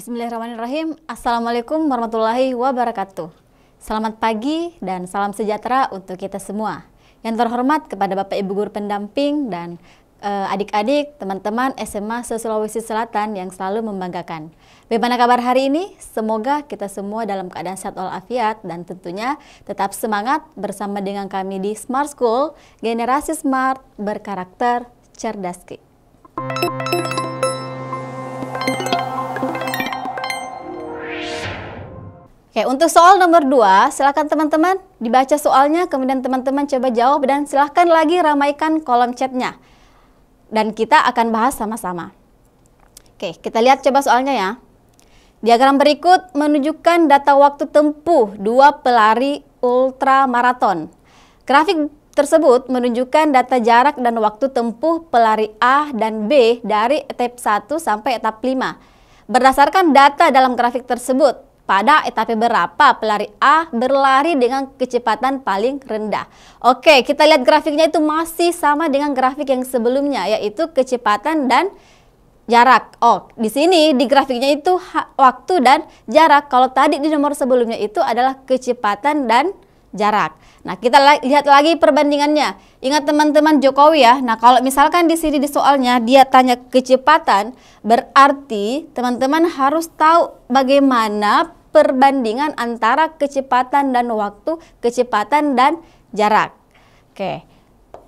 Bismillahirrahmanirrahim. Assalamualaikum warahmatullahi wabarakatuh. Selamat pagi dan salam sejahtera untuk kita semua. Yang terhormat kepada Bapak Ibu Guru Pendamping dan adik-adik, teman-teman SMA se-Sulawesi Selatan yang selalu membanggakan. Bagaimana kabar hari ini? Semoga kita semua dalam keadaan sehat walafiat dan tentunya tetap semangat bersama dengan kami di Smart School, generasi smart berkarakter cerdas. Oke, untuk soal nomor 2, silakan teman-teman dibaca soalnya, kemudian teman-teman coba jawab dan silahkan lagi ramaikan kolom chatnya. Dan kita akan bahas sama-sama. Oke, kita lihat coba soalnya ya. Diagram berikut menunjukkan data waktu tempuh 2 pelari ultramaraton. Grafik tersebut menunjukkan data jarak dan waktu tempuh pelari A dan B dari etap 1 sampai etap 5. Berdasarkan data dalam grafik tersebut, pada etape berapa pelari A berlari dengan kecepatan paling rendah. Oke, kita lihat grafiknya itu masih sama dengan grafik yang sebelumnya, yaitu kecepatan dan jarak. Oh, di sini di grafiknya itu waktu dan jarak. Kalau tadi di nomor sebelumnya itu adalah kecepatan dan jarak. Nah, kita lihat lagi perbandingannya. Ingat teman-teman Jokowi ya. Nah, kalau misalkan di sini di soalnya dia tanya kecepatan, berarti teman-teman harus tahu bagaimana perbandingan antara kecepatan dan waktu, kecepatan dan jarak. Oke.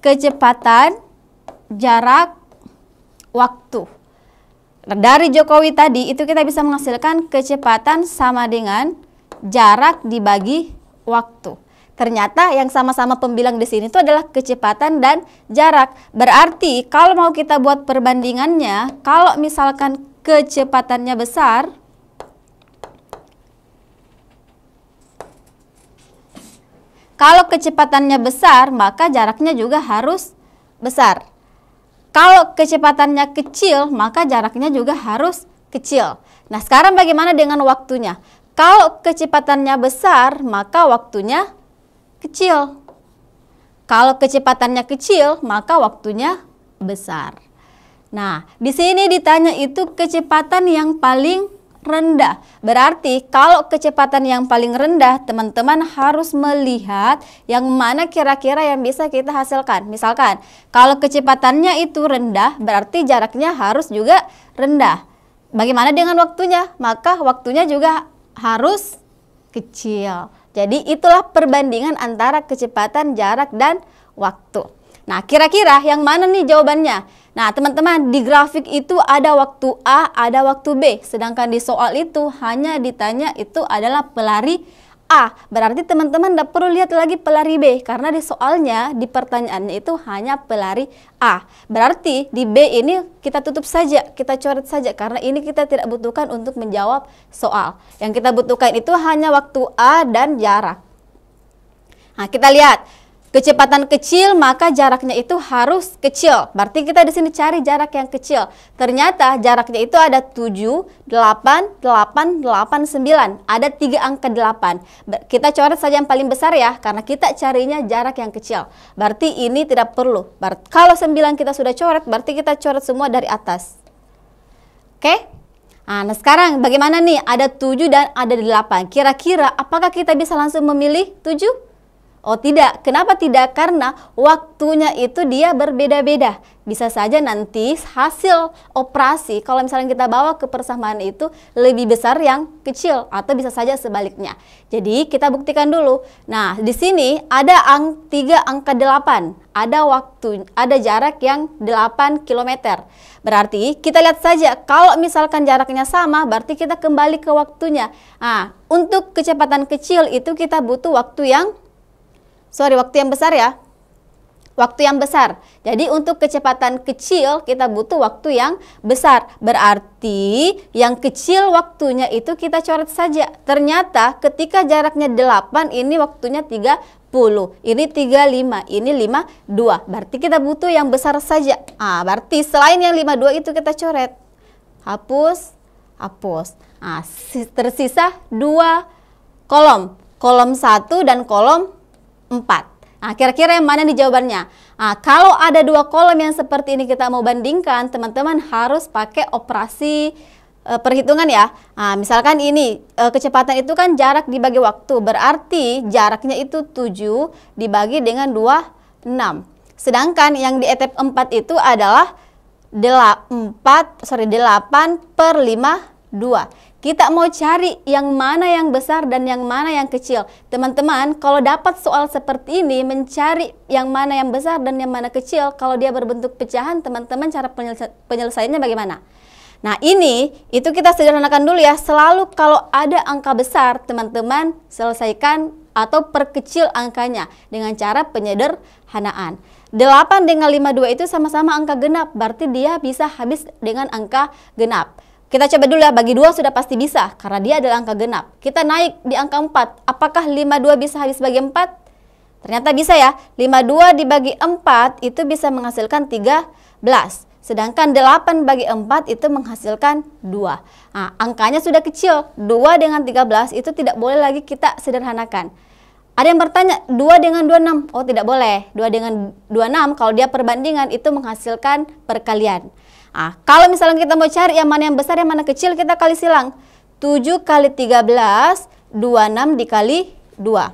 Kecepatan, jarak, waktu. Nah, dari Jokowi tadi itu kita bisa menghasilkan kecepatan sama dengan jarak dibagi waktu. Ternyata yang sama-sama pembilang di sini itu adalah kecepatan dan jarak. Berarti kalau mau kita buat perbandingannya, kalau misalkan kecepatannya besar, maka jaraknya juga harus besar. Kalau kecepatannya kecil, maka jaraknya juga harus kecil. Nah, sekarang bagaimana dengan waktunya? Kalau kecepatannya besar, maka waktunya kecil. Kalau kecepatannya kecil, maka waktunya besar. Nah, di sini ditanya itu kecepatan yang paling rendah. Berarti kalau kecepatan yang paling rendah, teman-teman harus melihat yang mana kira-kira yang bisa kita hasilkan. Misalkan, kalau kecepatannya itu rendah, berarti jaraknya harus juga rendah. Bagaimana dengan waktunya? Maka waktunya juga harus kecil. Jadi itulah perbandingan antara kecepatan, jarak, dan waktu. Nah, kira-kira yang mana nih jawabannya? Nah, teman-teman, di grafik itu ada waktu A, ada waktu B. Sedangkan di soal itu hanya ditanya itu adalah pelari A. Berarti teman-teman tidak perlu lihat lagi pelari B. Karena di soalnya, di pertanyaannya itu hanya pelari A. Berarti di B ini kita tutup saja, kita coret saja. Karena ini kita tidak butuhkan untuk menjawab soal. Yang kita butuhkan itu hanya waktu A dan jarak. Nah, kita lihat. Kecepatan kecil maka jaraknya itu harus kecil. Berarti kita di sini cari jarak yang kecil. Ternyata jaraknya itu ada 7, 8, 8, 8, 9. Ada 3 angka 8. Kita coret saja yang paling besar ya, karena kita carinya jarak yang kecil. Berarti ini tidak perlu. Kalau 9 kita sudah coret, berarti kita coret semua dari atas. Oke? Nah, sekarang bagaimana nih? Ada 7 dan ada 8. Kira-kira apakah kita bisa langsung memilih 7? Oh tidak, kenapa tidak? Karena waktunya itu dia berbeda-beda. Bisa saja nanti hasil operasi kalau misalnya kita bawa ke persamaan itu lebih besar yang kecil atau bisa saja sebaliknya. Jadi kita buktikan dulu. Nah, di sini ada 3 angka 8. Ada jarak yang 8 km. Berarti kita lihat saja kalau misalkan jaraknya sama berarti kita kembali ke waktunya. Nah, untuk kecepatan kecil itu kita butuh waktu yang besar ya. Waktu yang besar. Jadi untuk kecepatan kecil kita butuh waktu yang besar. Berarti yang kecil waktunya itu kita coret saja. Ternyata ketika jaraknya 8 ini waktunya 30. Ini 35, ini 52. Berarti kita butuh yang besar saja. Berarti selain yang 52 itu kita coret. Hapus, hapus. Tersisa 2 kolom. Kolom 1 dan kolom 4. Nah, kira-kira yang mana nih jawabannya? Kalau ada 2 kolom yang seperti ini kita mau bandingkan, teman-teman harus pakai operasi perhitungan ya. Nah, misalkan ini kecepatan itu kan jarak dibagi waktu, berarti jaraknya itu 7 dibagi dengan 26. Sedangkan yang di etap 4 itu adalah 8/52. Kita mau cari yang mana yang besar dan yang mana yang kecil. Teman-teman, kalau dapat soal seperti ini, mencari yang mana yang besar dan yang mana kecil, kalau dia berbentuk pecahan, teman-teman cara penyelesaiannya bagaimana? Nah, itu kita sederhanakan dulu ya. Selalu kalau ada angka besar, teman-teman selesaikan atau perkecil angkanya dengan cara penyederhanaan. 8 dengan 52 itu sama-sama angka genap, berarti dia bisa habis dengan angka genap. Kita coba dulu ya, bagi 2 sudah pasti bisa, karena dia adalah angka genap. Kita naik di angka 4, apakah 52 bisa habis bagi 4? Ternyata bisa ya, 52 dibagi 4 itu bisa menghasilkan 13. Sedangkan 8 bagi 4 itu menghasilkan 2. Nah, angkanya sudah kecil, 2 dengan 13 itu tidak boleh lagi kita sederhanakan. Ada yang bertanya, 2 dengan 26, oh tidak boleh. 2 dengan 26 kalau dia perbandingan itu menghasilkan perkalian. Nah, kalau misalnya kita mau cari yang mana yang besar, yang mana kecil, kita kali silang. 7 kali 13, 26 dikali 2.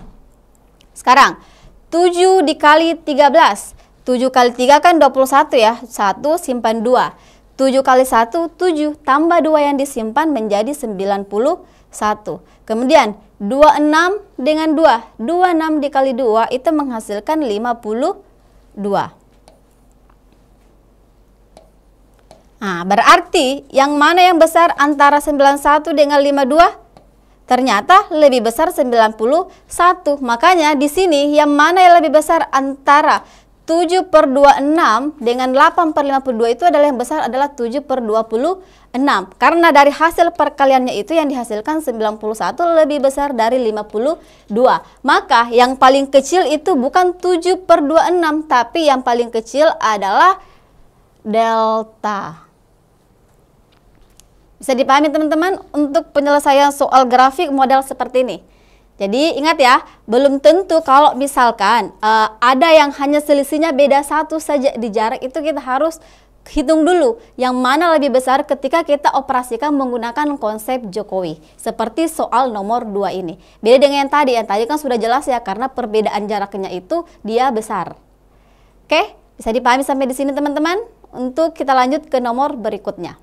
Sekarang, 7 dikali 13. 7 kali 3 kan 21 ya. 1 simpan 2. 7 kali 1, 7. Tambah 2 yang disimpan menjadi 91. Kemudian, 26 dengan 2. 26 dikali 2 itu menghasilkan 52. Nah, berarti yang mana yang besar antara 91 dengan 52? Ternyata lebih besar 91. Makanya di sini yang mana yang lebih besar antara 7/26 dengan 8/52 itu adalah yang besar adalah 7/26. Karena dari hasil perkaliannya itu yang dihasilkan 91 lebih besar dari 52. Maka yang paling kecil itu bukan 7/26, tapi yang paling kecil adalah delta. Bisa dipahami teman-teman untuk penyelesaian soal grafik model seperti ini. Jadi ingat ya, belum tentu kalau misalkan ada yang hanya selisihnya beda 1 saja di jarak, itu kita harus hitung dulu yang mana lebih besar ketika kita operasikan menggunakan konsep Jokowi. Seperti soal nomor 2 ini. Beda dengan yang tadi kan sudah jelas ya, karena perbedaan jaraknya itu dia besar. Oke, bisa dipahami sampai di sini teman-teman. Untuk kita lanjut ke nomor berikutnya.